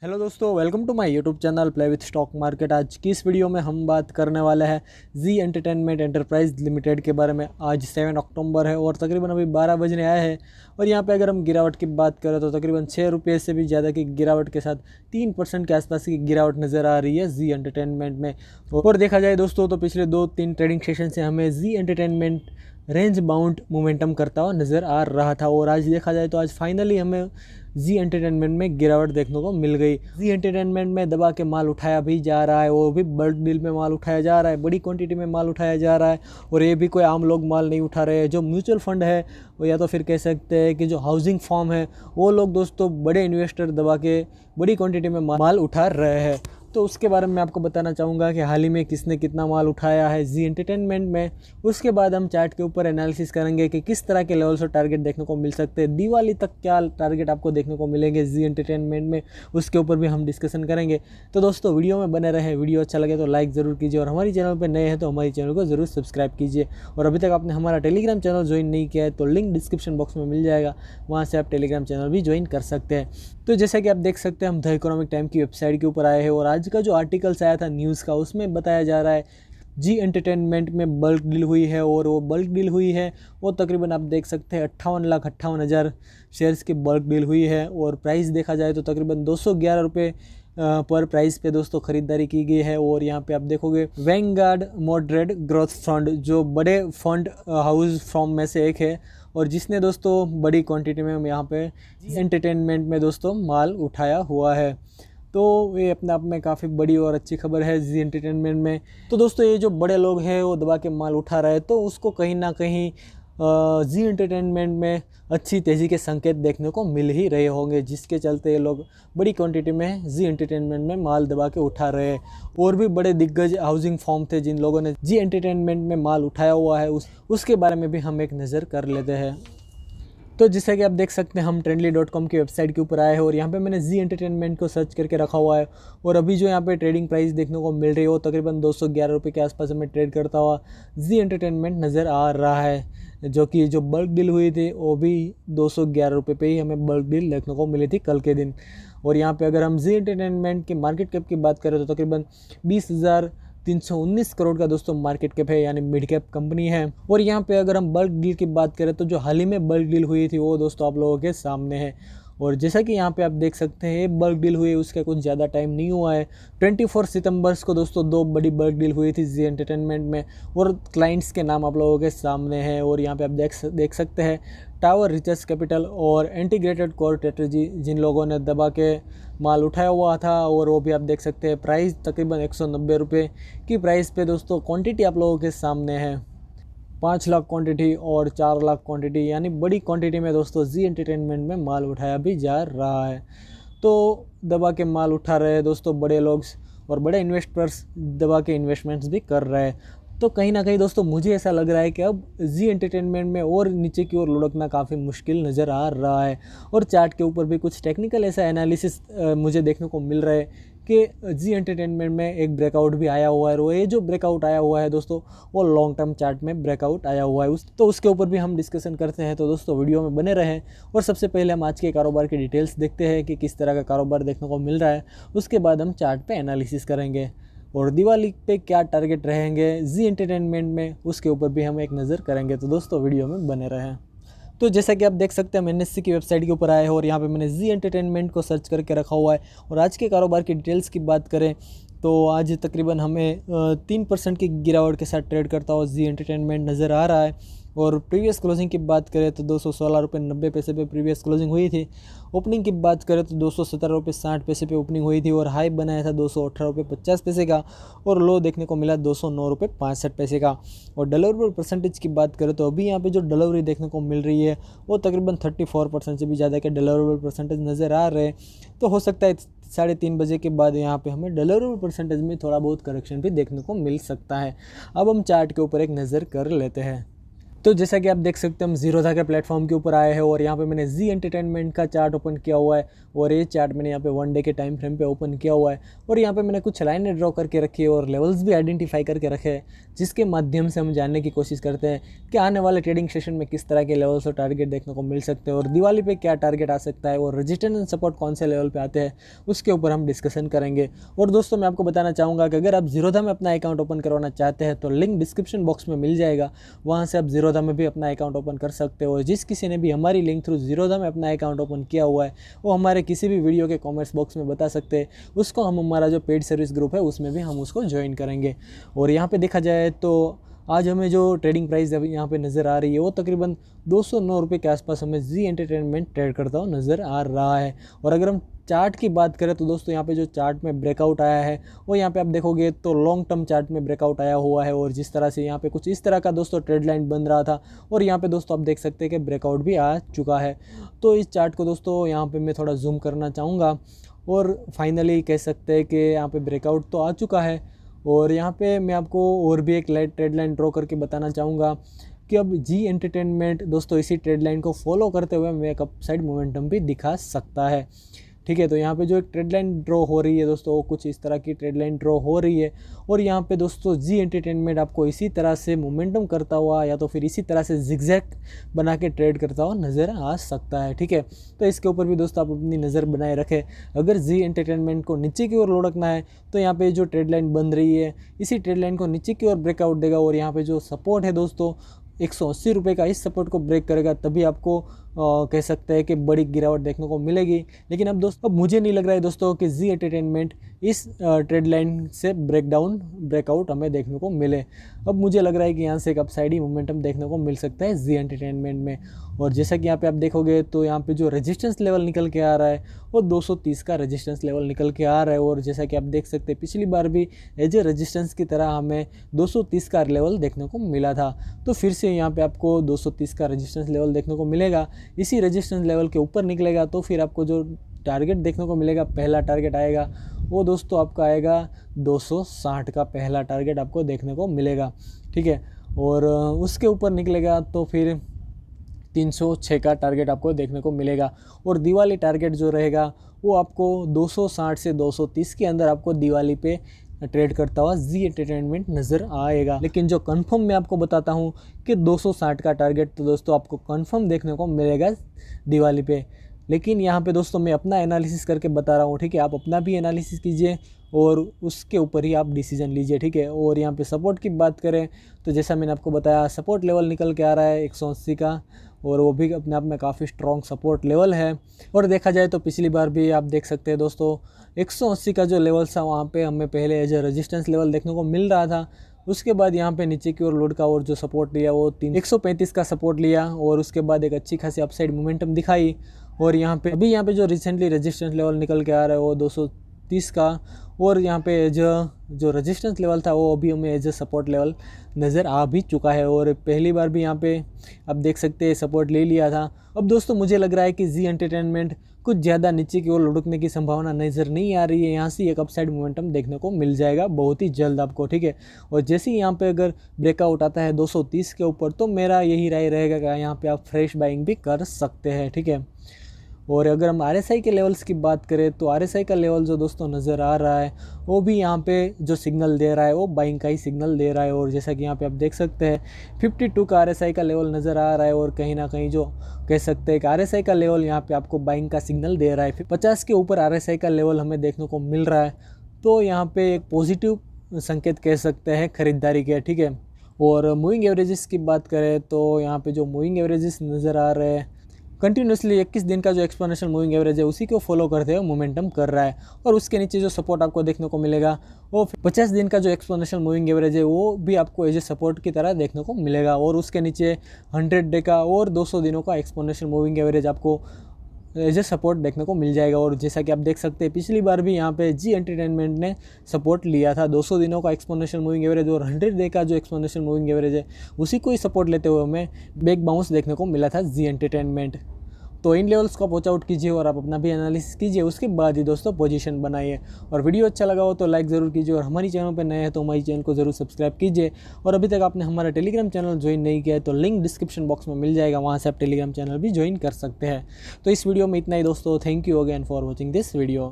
Hello दोस्तों, welcome to my YouTube channel play with stock market. आज की इस वीडियो में हम बात करने वाले हैं जी एंटरटेनमेंट एंटरप्राइज लिमिटेड के बारे में। आज 7 अक्टूबर है और तकरीबन अभी 12 बजने आया है। और यहाँ पे अगर हम गिरावट की बात करें तो तकरीबन 6 रुपये से भी ज़्यादा की गिरावट के साथ 3% के आसपास की गिरावट नज़र आ रही है जी एंटरटेनमेंट में। और देखा जाए दोस्तों तो पिछले 2-3 ट्रेडिंग सेशन से हमें जी एंटरटेनमेंट रेंज बाउंड मोमेंटम करता हुआ नज़र आ रहा था। और आज देखा जाए तो आज फाइनली हमें जी एंटरटेनमेंट में गिरावट देखने को मिल गई। जी एंटरटेनमेंट में दबा के माल उठाया भी जा रहा है, वो भी बल्क डील में माल उठाया जा रहा है, बड़ी क्वांटिटी में माल उठाया जा रहा है। और ये भी कोई आम लोग माल नहीं उठा रहे हैं। जो म्यूचुअल फंड है वो, या तो फिर कह सकते हैं कि जो हाउसिंग फर्म है, वो लोग दोस्तों बड़े इन्वेस्टर दबा के बड़ी क्वांटिटी में माल उठा रहे हैं। तो उसके बारे में आपको बताना चाहूँगा कि हाल ही में किसने कितना माल उठाया है जी एंटरटेनमेंट में। उसके बाद हम चार्ट के ऊपर एनालिसिस करेंगे कि किस तरह के लेवल्स और टारगेट देखने को मिल सकते हैं। दिवाली तक क्या टारगेट आपको देखने को मिलेंगे जी एंटरटेनमेंट में, उसके ऊपर भी हम डिस्कशन करेंगे। तो दोस्तों वीडियो में बने रहें। वीडियो अच्छा लगे तो लाइक ज़रूर कीजिए और हमारी चैनल पर नए हैं तो हमारी चैनल को ज़रूर सब्सक्राइब कीजिए। और अभी तक आपने हमारा टेलीग्राम चैनल ज्वाइन नहीं किया है तो लिंक डिस्क्रिप्शन बॉक्स में मिल जाएगा, वहाँ से आप टेलीग्राम चैनल भी ज्वाइन कर सकते हैं। तो जैसा कि आप देख सकते हैं हम द इकोनॉमिक टाइम की वेबसाइट के ऊपर आए हैं और आज का जो आर्टिकल्स आया था न्यूज़ का, उसमें बताया जा रहा है जी एंटरटेनमेंट में बल्क डील हुई है। और वो बल्क डील हुई है वो तकरीबन आप देख सकते हैं 58,58,000 शेयर्स की बल्क डील हुई है। और प्राइस देखा जाए तो तकरीबन 211 रुपये पर प्राइस पे दोस्तों ख़रीदारी की गई है। और यहाँ पे आप देखोगे वैंगार्ड मॉडरेट ग्रोथ फंड, जो बड़े फंड हाउस फर्म में से एक है और जिसने दोस्तों बड़ी क्वांटिटी में यहाँ पे एंटरटेनमेंट में दोस्तों माल उठाया हुआ है। तो ये अपने आप में काफ़ी बड़ी और अच्छी खबर है जी एंटरटेनमेंट में। तो दोस्तों ये जो बड़े लोग हैं वो दबा के माल उठा रहे हैं, तो उसको कहीं ना कहीं जी एंटरटेनमेंट में अच्छी तेज़ी के संकेत देखने को मिल ही रहे होंगे, जिसके चलते ये लोग बड़ी क्वांटिटी में जी एंटरटेनमेंट में माल दबा के उठा रहे हैं। और भी बड़े दिग्गज हाउसिंग फर्म थे जिन लोगों ने जी एंटरटेनमेंट में माल उठाया हुआ है, उसके बारे में भी हम एक नज़र कर लेते हैं। तो जैसा कि आप देख सकते हैं हम trendly.com की वेबसाइट के ऊपर आए हैं और यहाँ पे मैंने जी एंटरटेनमेंट को सर्च करके रखा हुआ है। और अभी जो यहाँ पे ट्रेडिंग प्राइस देखने को मिल रही है वो तकरीबन 211 रुपये के आसपास हमें ट्रेड करता हुआ जी एंटरटेनमेंट नज़र आ रहा है। जो बल्क डील हुई थी वो भी 211 रुपये पे ही हमें बल्क डील देखने को मिली थी कल के दिन। और यहाँ पे अगर हम जी एंटरटेनमेंट की मार्केट कैप की बात करें तो तकरीबन 20,319 करोड़ का दोस्तों मार्केट कैप है, यानी मिड कैप कंपनी है। और यहाँ पे अगर हम बल्क डील की बात करें तो जो हाल ही में बल्क डील हुई थी वो दोस्तों आप लोगों के सामने है। और जैसा कि यहाँ पे आप देख सकते हैं ये बल्क डील हुई है उसका कुछ ज़्यादा टाइम नहीं हुआ है। 24 सितंबर को दोस्तों 2 बड़ी बल्क डील हुई थी जी एंटरटेनमेंट में और क्लाइंट्स के नाम आप लोगों के सामने हैं। और यहाँ पे आप देख सकते हैं टावर रिसर्च कैपिटल और इंटीग्रेटेड कोर स्ट्रेटजी, जिन लोगों ने दबा के माल उठाया हुआ था। और वो भी आप देख सकते हैं प्राइस तकरीबन 190 रुपये की प्राइस पे दोस्तों क्वांटिटी आप लोगों के सामने है 5 लाख क्वांटिटी और 4 लाख क्वांटिटी, यानी बड़ी क्वांटिटी में दोस्तों जी एंटरटेनमेंट में माल उठाया भी जा रहा है। तो दबा के माल उठा रहे हैं दोस्तों बड़े लोग और बड़े इन्वेस्टर्स दबा के इन्वेस्टमेंट्स भी कर रहे हैं। तो कहीं ना कहीं दोस्तों मुझे ऐसा लग रहा है कि अब जी एंटरटेनमेंट में और नीचे की ओर लुढ़कना काफ़ी मुश्किल नज़र आ रहा है। और चार्ट के ऊपर भी कुछ टेक्निकल ऐसा एनालिसिस मुझे देखने को मिल रहा है कि जी एंटरटेनमेंट में एक ब्रेकआउट भी आया हुआ है। और ये जो ब्रेकआउट आया हुआ है दोस्तों वो लॉन्ग टर्म चार्ट में ब्रेकआउट आया हुआ है, तो उसके ऊपर भी हम डिस्कशन करते हैं। तो दोस्तों वीडियो में बने रहें। और सबसे पहले हम आज के कारोबार की डिटेल्स देखते हैं कि किस तरह का कारोबार देखने को मिल रहा है, उसके बाद हम चार्ट पे एनालिसिस करेंगे। और दिवाली पे क्या टारगेट रहेंगे जी एंटरटेनमेंट में, उसके ऊपर भी हम एक नज़र करेंगे। तो दोस्तों वीडियो में बने रहें। तो जैसा कि आप देख सकते हैं हम NSE की वेबसाइट के ऊपर आए हैं और यहाँ पे मैंने जी एंटरटेनमेंट को सर्च करके रखा हुआ है। और आज के कारोबार की डिटेल्स की बात करें तो आज तकरीबन हमें 3% की गिरावट के साथ ट्रेड करता हुआ जी एंटरटेनमेंट नज़र आ रहा है। और प्रीवियस क्लोजिंग की बात करें तो 216 रुपये 90 पैसे पे प्रीवियस क्लोजिंग हुई थी। ओपनिंग की बात करें तो 217 रुपये 60 पैसे पे ओपनिंग हुई थी और हाई बनाया था 218 रुपये 50 पैसे का और लो देखने को मिला 209 रुपये 65 पैसे का। और डिलीवरेबल परसेंटेज की बात करें तो अभी यहाँ पे जो डिलीवरी देखने को मिल रही है वो तकरीबन 34% से भी ज़्यादा के डिलीवरेबल परसेंटेज नज़र आ रहे हैं। तो हो सकता है 3:30 बजे के बाद यहाँ पे हमें डिलीवरेबल परसेंटेज में थोड़ा बहुत करेक्शन भी देखने को मिल सकता है। अब हम चार्ट के ऊपर एक नज़र कर लेते हैं। तो जैसा कि आप देख सकते हैं हम जीरोधा के प्लेटफॉर्म के ऊपर आए हैं और यहाँ पे मैंने जी एंटरटेनमेंट का चार्ट ओपन किया हुआ है और ये चार्ट मैंने यहाँ पे 1 डे के टाइम फ्रेम पे ओपन किया हुआ है और यहाँ पे मैंने कुछ लाइनें ड्रॉ करके रखी है और लेवल्स भी आइडेंटिफाई करके रखे हैं, जिसके माध्यम से हम जानने की कोशिश करते हैं कि आने वाले ट्रेडिंग सेशन में किस तरह के लेवल्स और टारगेट देखने को मिल सकते हैं और दिवाली पे क्या टारगेट आ सकता है और रेजिस्टेंस एंड सपोर्ट कौन से लेवल पे आते हैं उसके ऊपर हम डिस्कशन करेंगे। और दोस्तों मैं आपको बताना चाहूँगा कि अगर आप जीरोधा में अपना अकाउंट ओपन करवाना चाहते हैं तो लिंक डिस्क्रिप्शन बॉक्स में मिल जाएगा, वहाँ से आप जीरोधा में भी अपना अकाउंट ओपन कर सकते हो। जिस किसी ने भी हमारी लिंक थ्रू जीरोधा में अपना अकाउंट ओपन किया हुआ है वो हमारे किसी भी वीडियो के कमेंट्स बॉक्स में बता सकते हैं, उसको हम हमारा जो पेड सर्विस ग्रुप है उसमें भी हम उसको ज्वाइन करेंगे। और यहाँ पे देखा जाए तो आज हमें जो ट्रेडिंग प्राइस यहाँ पे नज़र आ रही है वो तकरीबन 209 रुपये के आसपास हमें जी एंटरटेनमेंट ट्रेड करता हुआ नज़र आ रहा है। और अगर हम चार्ट की बात करें तो दोस्तों यहाँ पे जो चार्ट में ब्रेकआउट आया है वो यहाँ पे आप देखोगे तो लॉन्ग टर्म चार्ट में ब्रेकआउट आया हुआ है और जिस तरह से यहाँ पे कुछ इस तरह का दोस्तों ट्रेड लाइन बन रहा था और यहाँ पे दोस्तों आप देख सकते हैं कि ब्रेकआउट भी आ चुका है। तो इस चार्ट को दोस्तों यहाँ पे मैं थोड़ा जूम करना चाहूँगा और फाइनली कह सकते हैं कि यहाँ पे ब्रेकआउट तो आ चुका है। और यहाँ पे मैं आपको और भी एक ट्रेड लाइन ड्रॉ करके बताना चाहूँगा कि अब जी एंटरटेनमेंट दोस्तों इसी ट्रेड लाइन को फॉलो करते हुए हमें एक अपसाइड मोमेंटम भी दिखा सकता है। ठीक है, तो यहाँ पे जो एक ट्रेड लाइन ड्रॉ हो रही है दोस्तों वो कुछ इस तरह की ट्रेड लाइन ड्रॉ हो रही है और यहाँ पे दोस्तों जी एंटरटेनमेंट आपको इसी तरह से मोमेंटम करता हुआ या तो फिर इसी तरह से जिगजैग बना के ट्रेड करता हुआ नज़र आ सकता है। ठीक है, तो इसके ऊपर भी दोस्तों आप अपनी नज़र बनाए रखें। अगर जी एंटरटेनमेंट को नीचे की ओर लुढ़कना है तो यहाँ पे जो ट्रेड लाइन बन रही है इसी ट्रेड लाइन को नीचे की ओर ब्रेकआउट देगा और यहाँ पे जो सपोर्ट है दोस्तों 180 रुपये का, इस सपोर्ट को ब्रेक करेगा तभी आपको कह सकते हैं कि बड़ी गिरावट देखने को मिलेगी। लेकिन अब मुझे नहीं लग रहा है दोस्तों कि जी एंटरटेनमेंट इस ट्रेड लाइन से ब्रेकआउट हमें देखने को मिले। अब मुझे लग रहा है कि यहाँ से एक अपसाइड ही मोमेंटम देखने को मिल सकता है जी एंटरटेनमेंट में। और जैसा कि यहाँ पे आप देखोगे तो यहाँ पे जो रेजिस्टेंस लेवल निकल के आ रहा है वो 230 का रेजिस्टेंस लेवल निकल के आ रहा है और जैसा कि आप देख सकते हैं पिछली बार भी एज ए रेजिस्टेंस की तरह हमें 230 का लेवल देखने को मिला था। तो फिर से यहाँ पे आपको 230 का रेजिस्टेंस लेवल देखने को मिलेगा। इसी रेजिस्टेंस लेवल के ऊपर निकलेगा तो फिर आपको जो टारगेट देखने को मिलेगा, पहला टारगेट आएगा वो दोस्तों आपका आएगा 260 का पहला टारगेट आपको देखने को मिलेगा। ठीक है, और उसके ऊपर निकलेगा तो फिर 306 का टारगेट आपको देखने को मिलेगा और दिवाली टारगेट जो रहेगा वो आपको 260 से 230 के अंदर आपको दिवाली पे ट्रेड करता हुआ जी एंटरटेनमेंट नज़र आएगा। लेकिन जो कंफर्म मैं आपको बताता हूँ कि 260 का टारगेट तो दोस्तों आपको कंफर्म देखने को मिलेगा दिवाली पे। लेकिन यहाँ पे दोस्तों मैं अपना एनालिसिस करके बता रहा हूँ। ठीक है, आप अपना भी एनालिसिस कीजिए और उसके ऊपर ही आप डिसीजन लीजिए। ठीक है, और यहाँ पे सपोर्ट की बात करें तो जैसा मैंने आपको बताया सपोर्ट लेवल निकल के आ रहा है 180 का और वो भी अपने आप में काफ़ी स्ट्रॉन्ग सपोर्ट लेवल है। और देखा जाए तो पिछली बार भी आप देख सकते हैं दोस्तों 180 का जो लेवल था वहाँ पे हमें पहले एज ए रेजिस्टेंस लेवल देखने को मिल रहा था। उसके बाद यहाँ पे नीचे की ओर लुढ़का और जो सपोर्ट लिया वो 135 का सपोर्ट लिया और उसके बाद एक अच्छी खासी अपसाइड मोमेंटम दिखाई। और यहाँ पे जो रिसेंटली रेजिस्टेंस लेवल निकल के आ रहा है वो 230 का और यहाँ पे जो रेजिस्टेंस लेवल था वो अभी हमें एज ए सपोर्ट लेवल नज़र आ भी चुका है और पहली बार भी यहाँ पे आप देख सकते हैं सपोर्ट ले लिया था। अब दोस्तों मुझे लग रहा है कि जी एंटरटेनमेंट कुछ ज़्यादा नीचे की ओर लुढ़कने की संभावना नज़र नहीं आ रही है। यहाँ से एक अपसाइड मोमेंटम देखने को मिल जाएगा बहुत ही जल्द आपको। ठीक है, और जैसे ही यहाँ पे अगर ब्रेकआउट आता है 230 के ऊपर तो मेरा यही राय रहेगा कि यहाँ पे आप फ्रेश बाइंग भी कर सकते हैं। ठीक है, और अगर हम RSI के लेवल्स की बात करें तो RSI का लेवल जो दोस्तों नज़र आ रहा है वो भी यहाँ पे जो सिग्नल दे रहा है वो बाइंग का ही सिग्नल दे रहा है। और जैसा कि यहाँ पे आप देख सकते हैं 52 का RSI का लेवल नज़र आ रहा है और कहीं ना कहीं जो कह सकते हैं कि RSI का लेवल यहाँ पे आपको बाइंग का सिग्नल दे रहा है। 50 के ऊपर RSI का लेवल हमें देखने को मिल रहा है तो यहाँ पे एक पॉजिटिव संकेत कह सकते हैं खरीदारी के। ठीक है, और मूविंग एवरेजेस की बात करें तो यहाँ पे जो मूविंग एवरेजेस नज़र आ रहे हैं कंटिन्यूसली 21 दिन का जो एक्सपोनेंशियल मूविंग एवरेज है उसी को फॉलो करते हुए मोमेंटम कर रहा है। और उसके नीचे जो सपोर्ट आपको देखने को मिलेगा वो 50 दिन का जो एक्सपोनेंशियल मूविंग एवरेज है वो भी आपको एज ए सपोर्ट की तरह देखने को मिलेगा। और उसके नीचे 100 डे का और 200 दिनों का एक्सपोनेंशियल मूविंग एवरेज आपको एज ए सपोर्ट देखने को मिल जाएगा। और जैसा कि आप देख सकते हैं पिछली बार भी यहाँ पे जी एंटरटेनमेंट ने सपोर्ट लिया था 200 दिनों का एक्सपोनेंशियल मूविंग एवरेज और 100 डे का जो एक्सपोनेंशियल मूविंग एवरेज है उसी को ही सपोर्ट लेते हुए हमें बैक बाउंस देखने को मिला था जी एंटरटेनमेंट। तो इन लेवल्स को आप वॉच आउट कीजिए और आप अपना भी एनालिसिस कीजिए, उसके बाद ही दोस्तों पोजीशन बनाइए। और वीडियो अच्छा लगा हो तो लाइक ज़रूर कीजिए, और हमारी चैनल पर नए हैं तो हमारी चैनल को ज़रूर सब्सक्राइब कीजिए। और अभी तक आपने हमारा टेलीग्राम चैनल ज्वाइन नहीं किया है तो लिंक डिस्क्रिप्शन बॉक्स में मिल जाएगा, वहाँ से आप टेलीग्राम चैनल भी ज्वाइन कर सकते हैं। तो इस वीडियो में इतना ही दोस्तों, thank you again for watching this video.